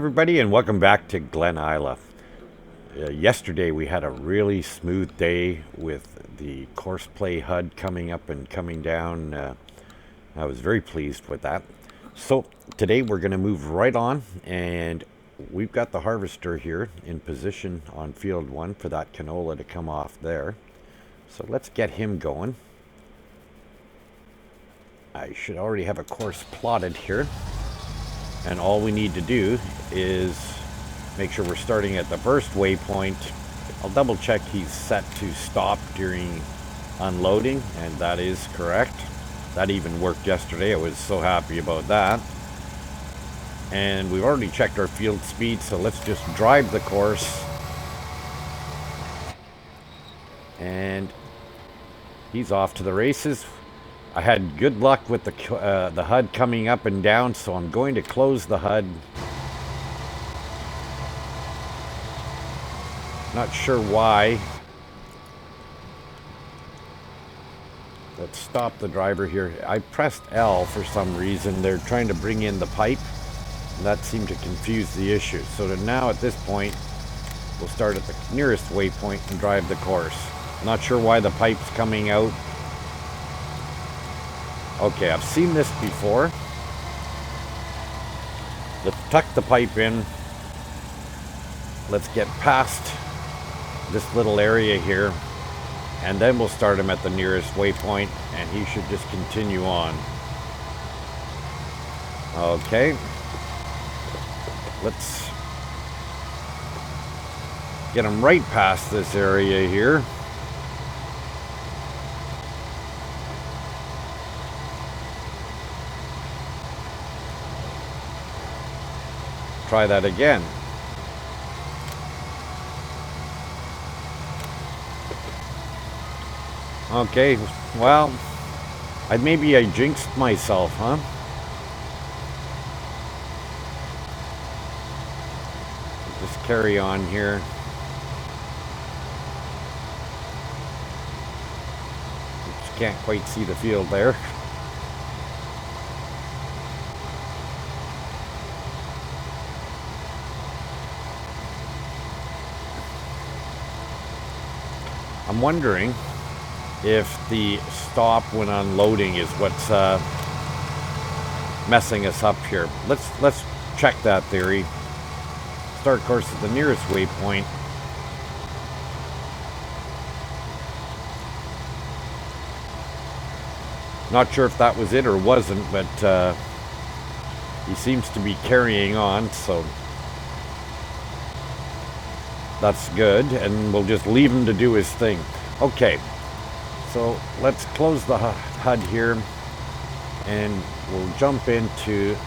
everybody, and welcome back to Glen Isla. Yesterday we had a really smooth day with the course play HUD coming up and coming down. I was very pleased with that. So today we're going to move right on, and we've got the harvester here in position on field 1 for that canola to come off there. So let's get him going. I should already have a course plotted here. And all we need to do is make sure we're starting at the first waypoint. I'll double check he's set to stop during unloading, and that is correct. That even worked yesterday. I was so happy about that. And we've already checked our field speed, so let's just drive the course. And he's off to the races. I had good luck with the HUD coming up and down, so I'm going to close the HUD. Not sure why. Let's stop the driver here. I pressed L for some reason. They're trying to bring in the pipe. And that seemed to confuse the issue. So now at this point, we'll start at the nearest waypoint and drive the course. Not sure why the pipe's coming out. Okay, I've seen this before. Let's tuck the pipe in. Let's get past this little area here, and then we'll start him at the nearest waypoint, and he should just continue on. Okay. Let's get him right past this area here. Try that again. Okay, well, maybe I jinxed myself, huh? Just carry on here. Just can't quite see the field there. I'm wondering if the stop when unloading is what's messing us up here. Let's check that theory. Start course at the nearest waypoint. Not sure if that was it or wasn't, but he seems to be carrying on, so that's good, and we'll just leave him to do his thing. Okay, so let's close the HUD here, and we'll jump into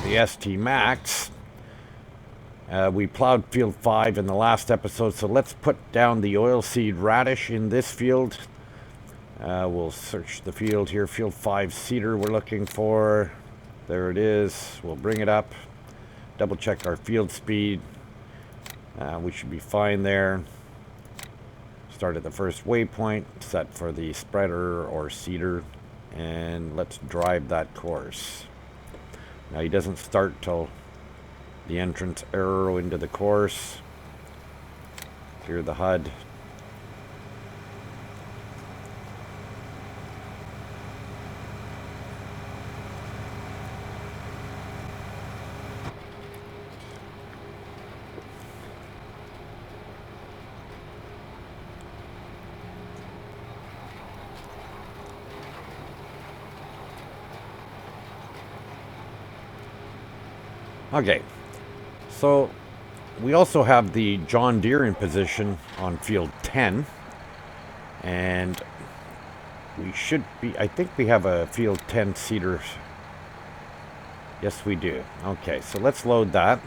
the ST Max. We plowed field 5 in the last episode, so let's put down the oilseed radish in this field. We'll search the field here. Field 5 cedar we're looking for. There it is. We'll bring it up. Double check our field speed. We should be fine there. Start at the first waypoint, set for the spreader or cedar, and let's drive that course. Now he doesn't start till the entrance arrow into the course. Clear the HUD. Okay, so we also have the John Deere in position on field 10, and we should be, I think we have a field 10 cedar. Yes, we do. Okay, so let's load that.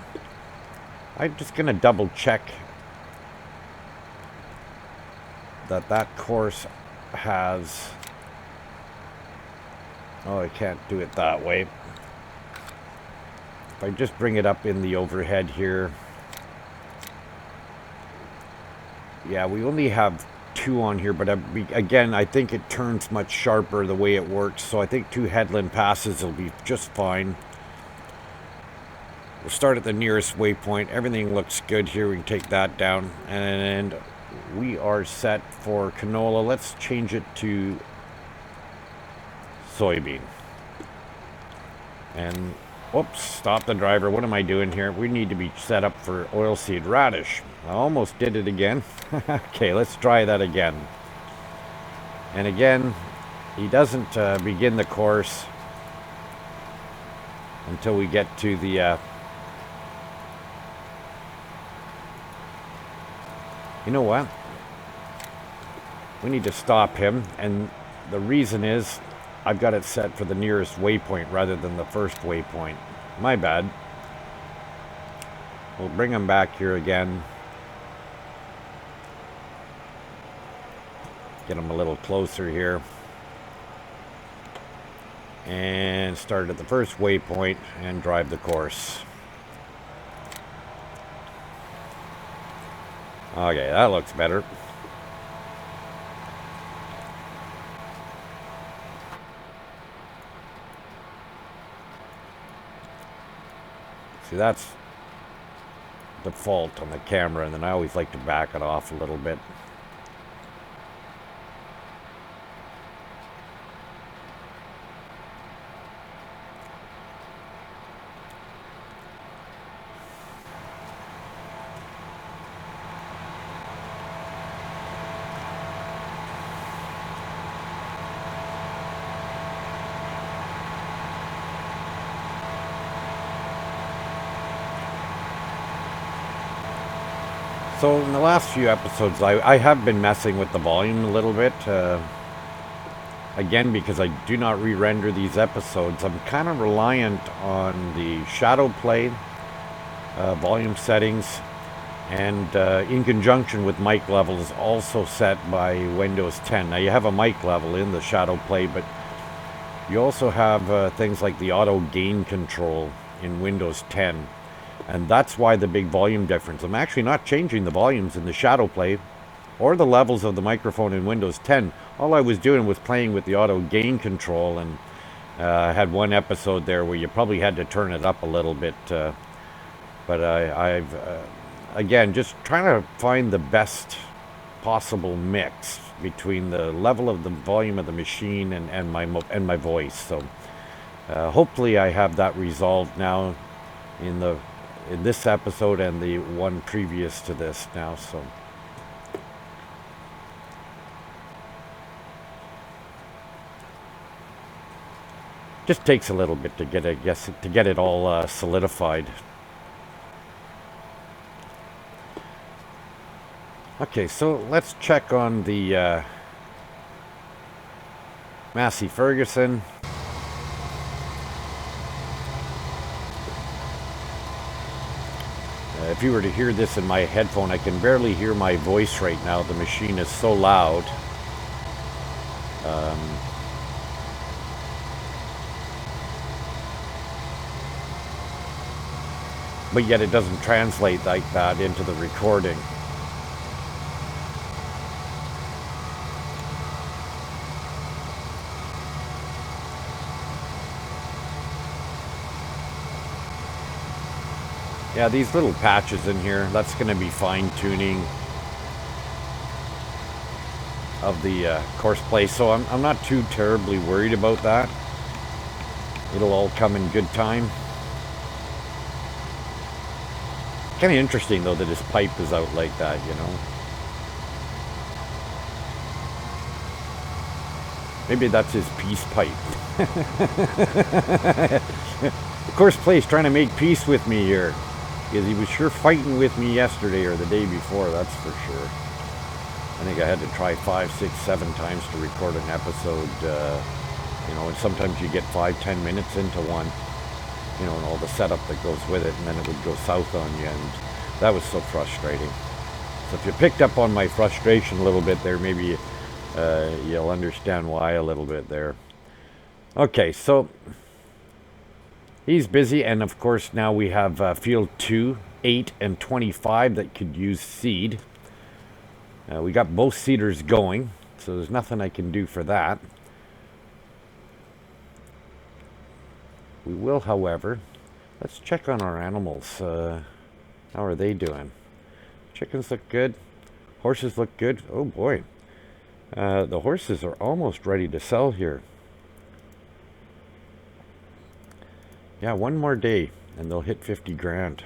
I'm just going to double check that course has, oh, I can't do it that way. If I just bring it up in the overhead here. Yeah, we only have 2 on here, but again, I think it turns much sharper the way it works, so I think 2 headland passes will be just fine. We'll start at the nearest waypoint. Everything looks good here. We can take that down. And we are set for canola. Let's change it to soybean. And, whoops, stop the driver. What am I doing here? We need to be set up for oilseed radish. I almost did it again. Okay, let's try that again. And again, he doesn't begin the course until we get to the... You know what? We need to stop him, and the reason is I've got it set for the nearest waypoint rather than the first waypoint. My bad. We'll bring him back here again. Get him a little closer here. And start at the first waypoint and drive the course. Okay, that looks better. See, that's default on the camera, and then I always like to back it off a little bit. So in the last few episodes, I have been messing with the volume a little bit. Again, because I do not re-render these episodes, I'm kind of reliant on the shadow play volume settings, and in conjunction with mic levels also set by Windows 10. Now you have a mic level in the shadow play, but you also have things like the auto gain control in Windows 10. And that's why the big volume difference. I'm actually not changing the volumes in the shadow play or the levels of the microphone in Windows 10. All I was doing was playing with the auto gain control, and I had one episode there where you probably had to turn it up a little bit. But I've, again, just trying to find the best possible mix between the level of the volume of the machine and my voice. So hopefully I have that resolved now in this episode and the one previous to this now. So just takes a little bit to get it, to get it all solidified. Okay, so let's check on the Massey Ferguson. If you were to hear this in my headphone, I can barely hear my voice right now. The machine is so loud. But yet it doesn't translate like that into the recording. Yeah, these little patches in here, that's going to be fine-tuning of the course play, so I'm not too terribly worried about that. It'll all come in good time. Kind of interesting, though, that his pipe is out like that, you know. Maybe that's his peace pipe. The course play's trying to make peace with me here. Because he was sure fighting with me yesterday or the day before, that's for sure. I think I had to try 5, 6, 7 times to record an episode. You know, and sometimes you get 5-10 minutes into one, you know, and all the setup that goes with it, and then it would go south on you, and that was so frustrating. So if you picked up on my frustration a little bit there, maybe you'll understand why a little bit there. Okay, so he's busy, and of course now we have field 2, 8, and 25 that could use seed. We got both seeders going, so there's nothing I can do for that. We will, however, Let's check on our animals. How are they doing? Chickens look good. Horses look good. Oh boy. The horses are almost ready to sell here. Yeah, one more day and they'll hit 50 grand.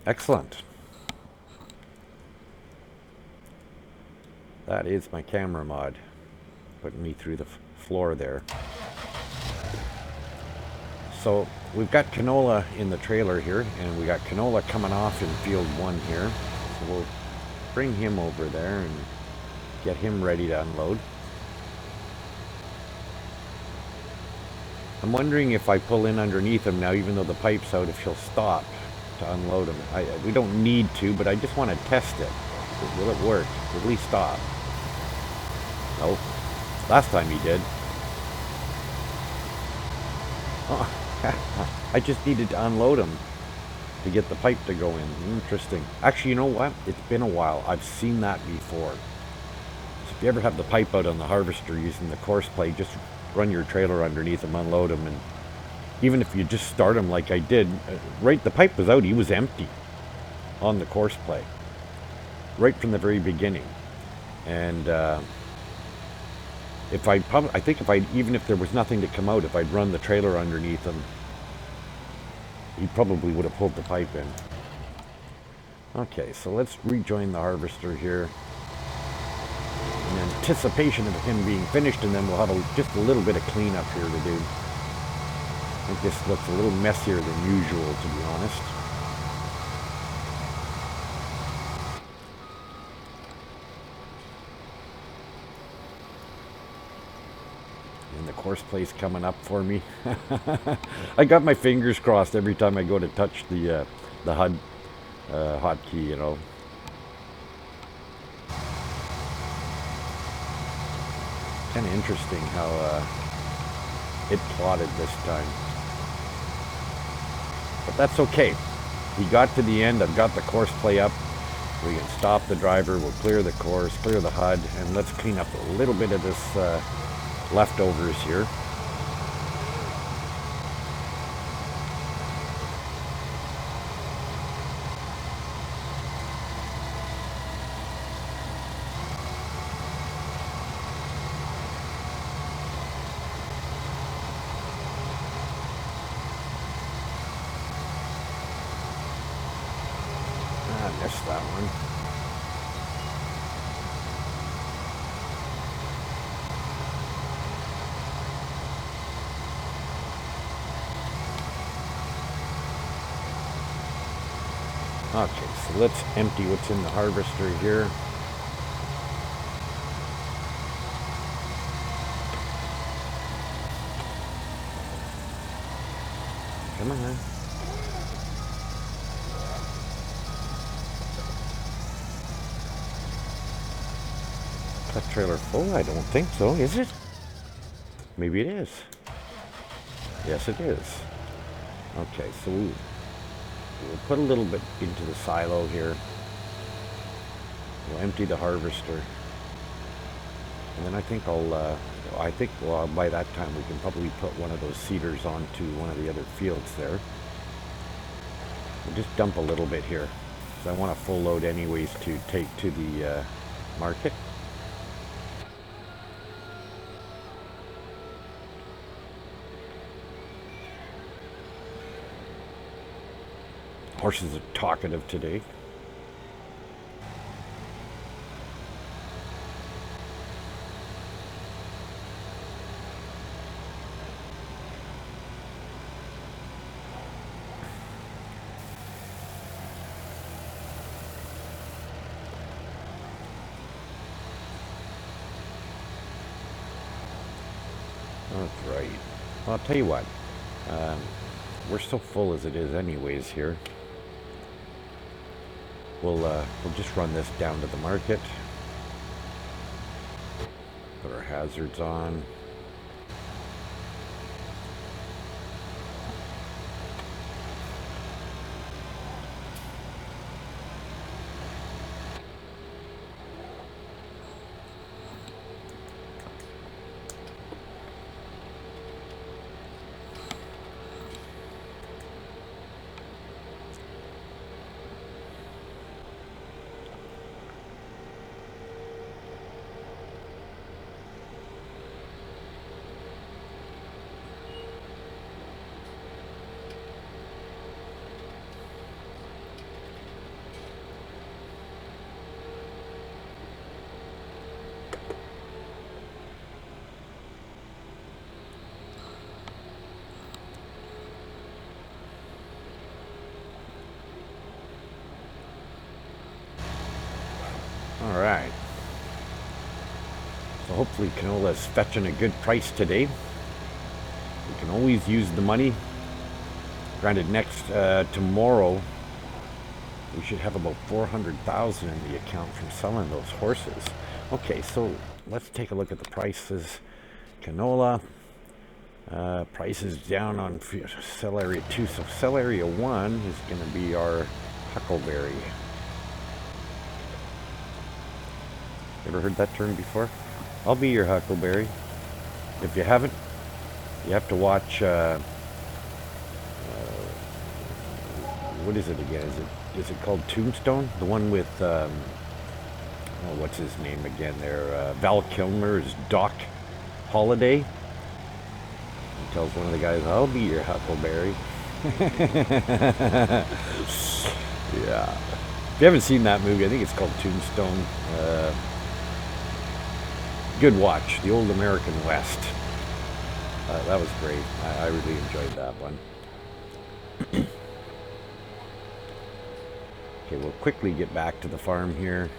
Excellent. That is my camera mod, putting me through the floor there. So we've got canola in the trailer here, and we got canola coming off in field 1 here. So we'll bring him over there and get him ready to unload. I'm wondering if I pull in underneath him now, even though the pipe's out, if he'll stop to unload him. We don't need to, but I just want to test it. Will it work? Will he stop? Nope. Last time he did. Oh, I just needed to unload him to get the pipe to go in. Interesting. Actually, you know what? It's been a while. I've seen that before. So if you ever have the pipe out on the harvester using the course plate, just run your trailer underneath him, unload him, and even if you just start him like I did, right, the pipe was out, he was empty on the course plate, right from the very beginning. And even if there was nothing to come out, if I'd run the trailer underneath him, he probably would have pulled the pipe in. Okay, so let's rejoin the harvester here in anticipation of him being finished, and then we'll have just a little bit of cleanup here to do. I think this looks a little messier than usual, to be honest. And the course plate's coming up for me. I got my fingers crossed every time I go to touch the HUD hotkey, you know. Kind of interesting how it plotted this time. But that's okay. He got to the end. I've got the course play up. We can stop the driver. We'll clear the course, clear the HUD, and let's clean up a little bit of this leftovers here. I missed that one. Okay, so let's empty what's in the harvester here. Come on. That trailer full? I don't think so, is it? Maybe it is. Yes, it is. Okay, so we'll put a little bit into the silo here. We'll empty the harvester. And then I think well, by that time we can probably put one of those seeders onto one of the other fields there. We'll just dump a little bit here, because I want a full load anyways to take to the market. Horses are talkative today. That's right. Well, I'll tell you what. We're so full as it is anyways here. We'll just run this down to the market. Put our hazards on. All right. So hopefully canola is fetching a good price today. We can always use the money. Granted, tomorrow we should have about 400,000 in the account from selling those horses. Okay, so let's take a look at the prices. Canola prices down on sell area 2. So sell area 1 is going to be our huckleberry. Ever heard that term before? I'll be your huckleberry. If you haven't, you have to watch. What is it again? Is it called Tombstone? The one with what's his name again? There, Val Kilmer's Doc Holliday. He tells one of the guys, "I'll be your huckleberry." Yeah. If you haven't seen that movie, I think it's called Tombstone. Good watch. The old American West. That was great. I really enjoyed that one. Okay, we'll quickly get back to the farm here.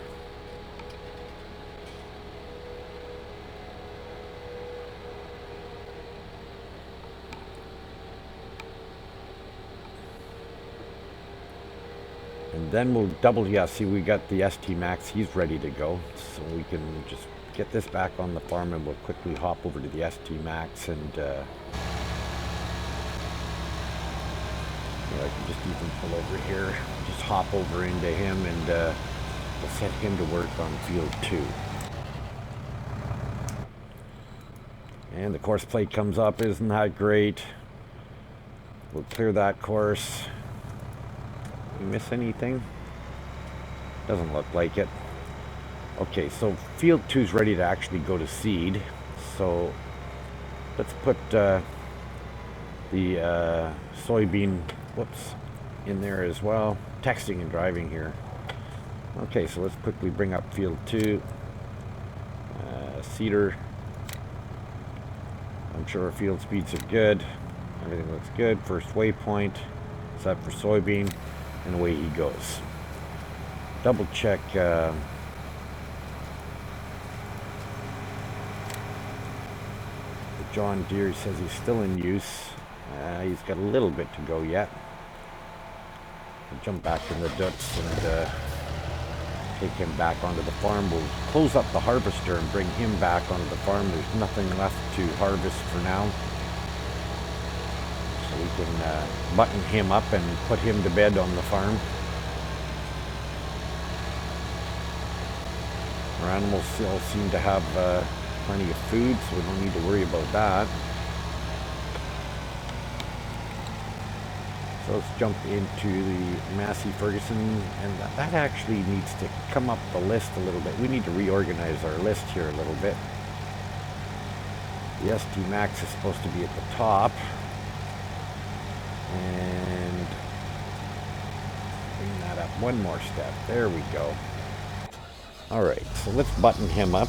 And then we'll see, we got the ST Max. He's ready to go. So we can just get this back on the farm and we'll quickly hop over to the ST Max and I can just even pull over here, just hop over into him and we'll set him to work on field 2. And the course plate comes up, isn't that great? We'll clear that course. Did we miss anything? Doesn't look like it. Okay, so field 2 is ready to actually go to seed. So let's put the soybean, in there as well. Texting and driving here. Okay, so let's quickly bring up field 2. Cedar. I'm sure our field speeds are good. Everything looks good. First waypoint. Set for soybean. And away he goes. Double check. The John Deere says he's still in use. He's got a little bit to go yet. We'll jump back in the ducts and take him back onto the farm. We'll close up the harvester and bring him back onto the farm. There's nothing left to harvest for now. So we can button him up and put him to bed on the farm. Our animals still seem to have plenty of food, so we don't need to worry about that. So let's jump into the Massey Ferguson, and that actually needs to come up the list a little bit. We need to reorganize our list here a little bit. The ST Max is supposed to be at the top. And bring that up one more step. There we go. All right, so let's button him up.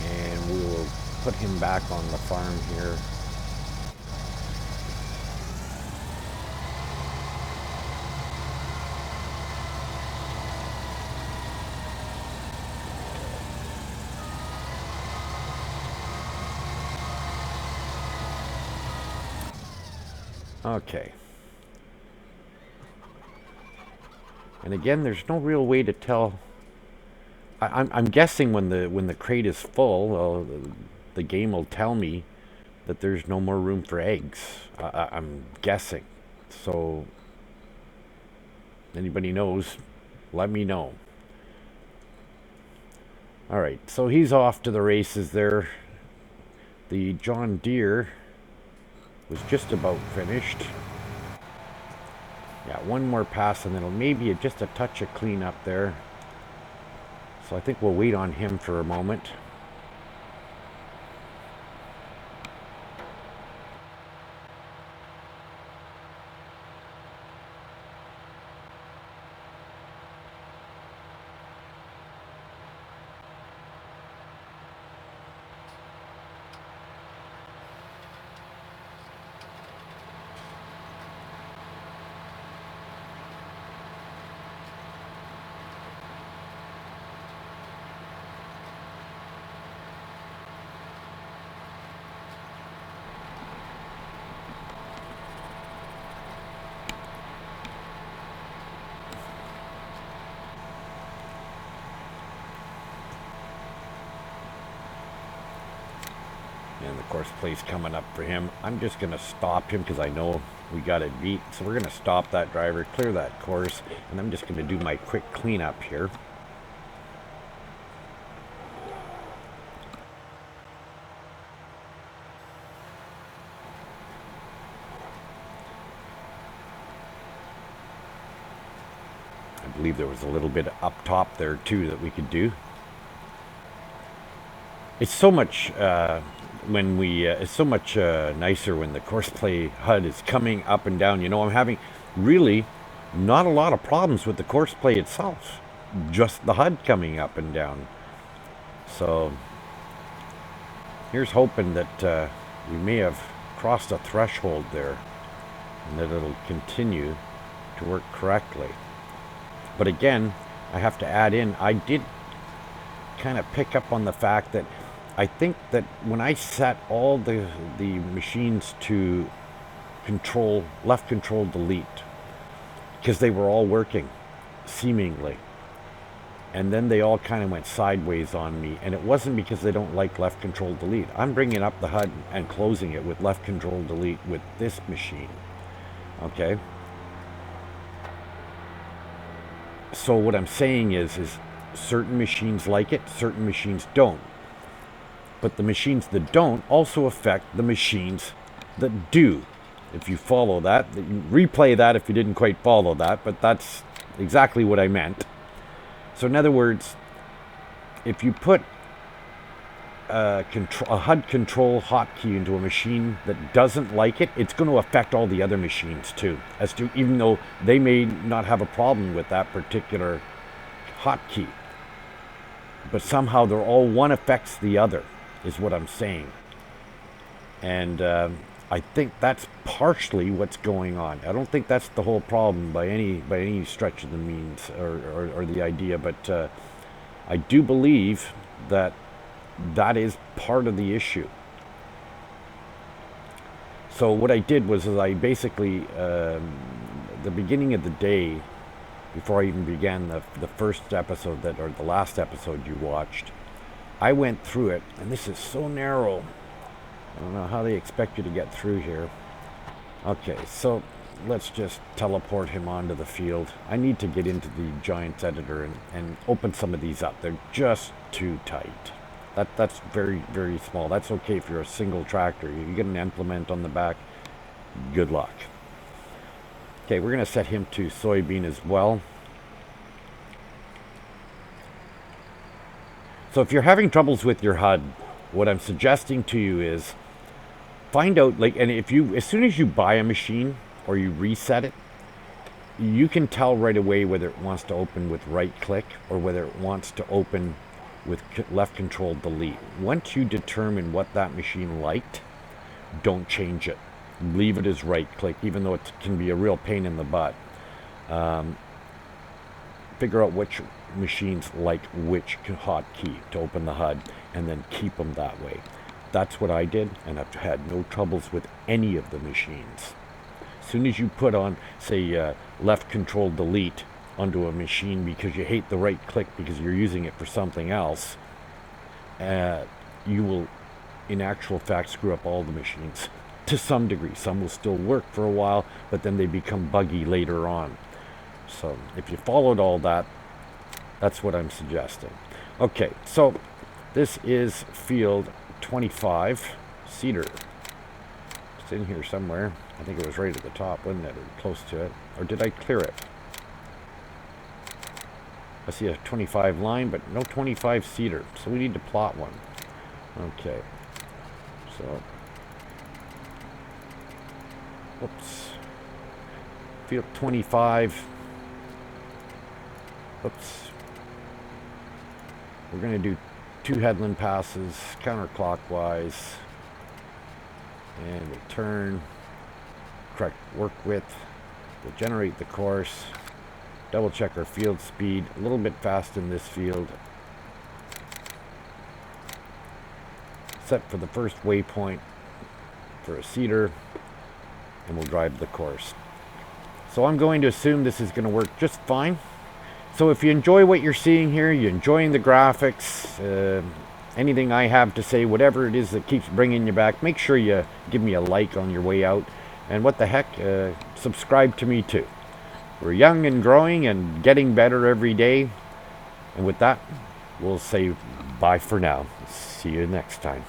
And we will put him back on the farm here. Okay. And again, there's no real way to tell. I'm guessing when the crate is full, the game will tell me that there's no more room for eggs. I'm guessing. So, anybody knows, let me know. All right, so he's off to the races there. The John Deere was just about finished. Yeah, one more pass and then it'll maybe just a touch of cleanup there. So I think we'll wait on him for a moment. And the course play's coming up for him. I'm just going to stop him because I know we got it beat. So we're going to stop that driver, clear that course, and I'm just going to do my quick cleanup here. I believe there was a little bit up top there too that we could do. It's so much it's so much nicer when the course play HUD is coming up and down. You know, I'm having really not a lot of problems with the course play itself, just the HUD coming up and down. So here's hoping that we may have crossed a threshold there and that it'll continue to work correctly. But again, I have to add in, I did kind of pick up on the fact that I think that when I set all the machines to control, left control delete, because they were all working, seemingly, and then they all kind of went sideways on me, and it wasn't because they don't like left control delete. I'm bringing up the HUD and closing it with left control delete with this machine, okay? So what I'm saying is certain machines like it, certain machines don't. But the machines that don't also affect the machines that do. If you follow that, replay that if you didn't quite follow that, but that's exactly what I meant. So in other words, if you put a HUD control hotkey into a machine that doesn't like it, it's going to affect all the other machines too, even though they may not have a problem with that particular hotkey. But somehow they're all, one affects the other, is what I'm saying. And I think that's partially what's going on. I don't think that's the whole problem by any stretch of the means or the idea, but I do believe that is part of the issue. So what I did was I basically, the beginning of the day, before I even began the first episode or the last episode you watched, I went through it, and this is so narrow. I don't know how they expect you to get through here. Okay, so let's just teleport him onto the field. I need to get into the Giants editor and open some of these up. They're just too tight. That's very, very small. That's okay if you're a single tractor. You get an implement on the back, good luck. Okay, we're going to set him to soybean as well. So if you're having troubles with your HUD, what I'm suggesting to you is find out, and as soon as you buy a machine or you reset it, you can tell right away whether it wants to open with right click or whether it wants to open with left control delete. Once you determine what that machine liked, don't change it. Leave it as right click, even though it can be a real pain in the butt. Figure out which machines like which hotkey to open the HUD, and then keep them that way. That's what I did, and I've had no troubles with any of the machines. As soon as you put on, say, left control delete onto a machine because you hate the right click because you're using it for something else, you will, in actual fact, screw up all the machines to some degree. Some will still work for a while, but then they become buggy later on. So if you followed all that, that's what I'm suggesting. Okay, so this is field 25, Cedar. It's in here somewhere. I think it was right at the top, wasn't it? Or close to it. Or did I clear it? I see a 25 line, but no 25 Cedar. So we need to plot one. Okay. So, whoops. Field 25. Oops. We're going to do 2 headland passes counterclockwise, and we'll turn, correct work width, we'll generate the course, double check our field speed, a little bit fast in this field, set for the first waypoint for a Cedar, and we'll drive the course. So I'm going to assume this is going to work just fine. So if you enjoy what you're seeing here, you're enjoying the graphics, anything I have to say, whatever it is that keeps bringing you back, make sure you give me a like on your way out. And what the heck, subscribe to me too. We're young and growing and getting better every day. And with that, we'll say bye for now. See you next time.